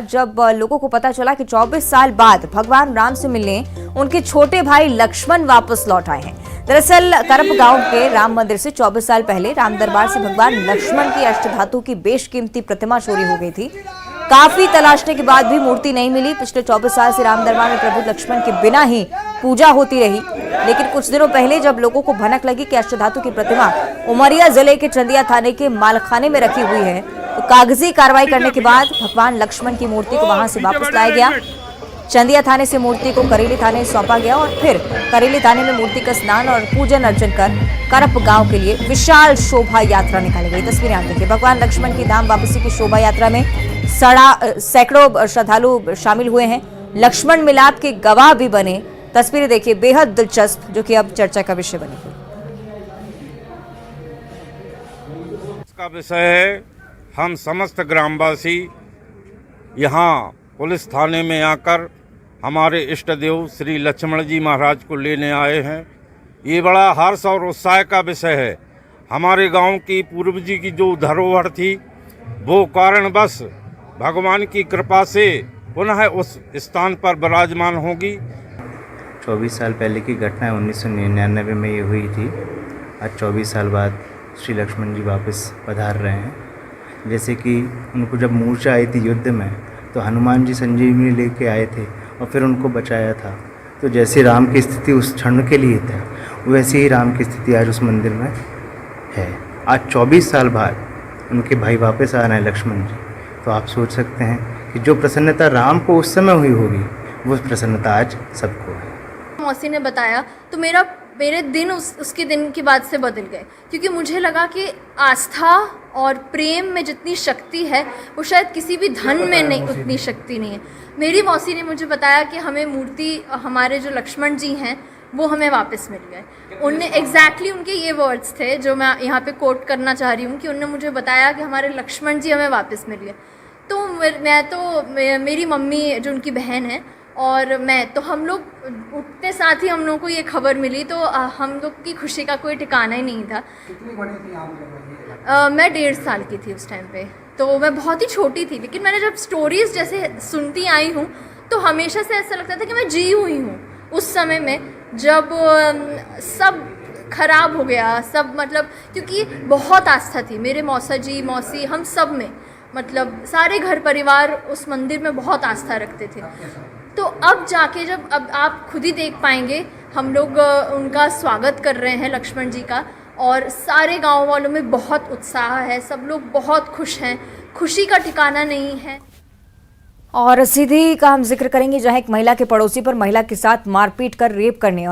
जब लोगों को पता चला कि 24 साल बाद भगवान राम से मिलने उनके छोटे भाई लक्ष्मण वापस लौट आए हैं। दरअसल करप गांव के राम मंदिर से 24 साल पहले राम दरबार से भगवान लक्ष्मण की अष्टधातु की बेशकीमती प्रतिमा चोरी हो गई थी। काफी तलाशने के बाद भी मूर्ति नहीं मिली। पिछले 24 साल से राम दरबार में प्रभु लक्ष्मण के बिना ही पूजा होती रही, लेकिन कुछ दिनों पहले जब लोगों को भनक लगी कि अष्टधातु की प्रतिमा उमरिया जिले के चंदिया थाने के मालखाने में रखी हुई है, तो कागजी कार्रवाई करने के बाद भगवान लक्ष्मण की मूर्ति को वहां से वापस लाया गया। चंदिया थाने से मूर्ति को करेली थाने सौंपा गया और फिर करेली थाने में मूर्ति का स्नान और पूजन अर्चन कर करप गांव के लिए विशाल शोभा यात्रा निकाली गई। तस्वीरें आप देखिए। भगवान लक्ष्मण की धाम वापसी की शोभा यात्रा में सैकड़ों श्रद्धालु शामिल हुए हैं। लक्ष्मण मिलाप के गवाह भी बने। तस्वीरें देखिए, बेहद दिलचस्प, जो कि अब चर्चा का विषय बनी हुई। इसका विषय है, हम समस्त ग्रामवासी यहाँ पुलिस थाने में आकर हमारे इष्ट देव श्री लक्ष्मण जी महाराज को लेने आए हैं। ये बड़ा हर्ष और उत्साह का विषय है। हमारे गांव की पूर्व जी की जो धरोहर थी, वो कारणवश भगवान की कृपा से पुनः उस स्थान पर विराजमान होगी। 24 साल पहले की घटना 1999 में ये हुई थी। आज 24 साल बाद श्री लक्ष्मण जी वापस पधार रहे हैं। जैसे कि उनको जब मूर्छा आई थी युद्ध में, तो हनुमान जी संजीवनी लेके आए थे और फिर उनको बचाया था। तो जैसे राम की स्थिति उस क्षण के लिए था, वैसे ही राम की स्थिति आज उस मंदिर में है। आज 24 साल बाद उनके भाई वापस आ रहे हैं लक्ष्मण जी। तो आप सोच सकते हैं कि जो प्रसन्नता राम को उस समय हुई होगी, वो प्रसन्नता आज सबको है। मौसी ने बताया तो मेरे दिन उसके दिन के बाद से बदल गए, क्योंकि मुझे लगा कि आस्था और प्रेम में जितनी शक्ति है वो शायद किसी भी धन में नहीं, उतनी शक्ति नहीं है। मेरी मौसी ने मुझे बताया कि हमें मूर्ति, हमारे जो लक्ष्मण जी हैं वो हमें वापस मिल गए। उनने एग्जैक्टली उनके ये वर्ड्स थे जो मैं यहाँ पे कोट करना चाह रही हूँ, कि उन्होंने मुझे बताया कि हमारे लक्ष्मण जी हमें वापस मिल गए। तो मेरी मम्मी जो उनकी बहन है और मैं, तो हम लोग उठते साथ ही हम लोगों को ये खबर मिली, तो हम लोग की खुशी का कोई ठिकाना ही नहीं था। कितनी बड़ी थी आप? मैं 1.5 साल की थी उस टाइम पे, तो मैं बहुत ही छोटी थी। लेकिन मैंने जब स्टोरीज जैसे सुनती आई हूँ, तो हमेशा से ऐसा लगता था कि मैं जी हुई हूँ उस समय में, जब सब खराब हो गया सब, मतलब क्योंकि बहुत आस्था थी मेरे मौसा जी, मौसी, हम सब में, मतलब सारे घर परिवार उस मंदिर में बहुत आस्था रखते थे। तो अब जाके जब अब आप खुद ही देख पाएंगे, हम लोग उनका स्वागत कर रहे हैं लक्ष्मण जी का, और सारे गांव वालों में बहुत उत्साह है, सब लोग बहुत खुश हैं, खुशी का ठिकाना नहीं है। और सीधी का हम जिक्र करेंगे, जहां एक महिला के पड़ोसी पर महिला के साथ मारपीट कर रेप करने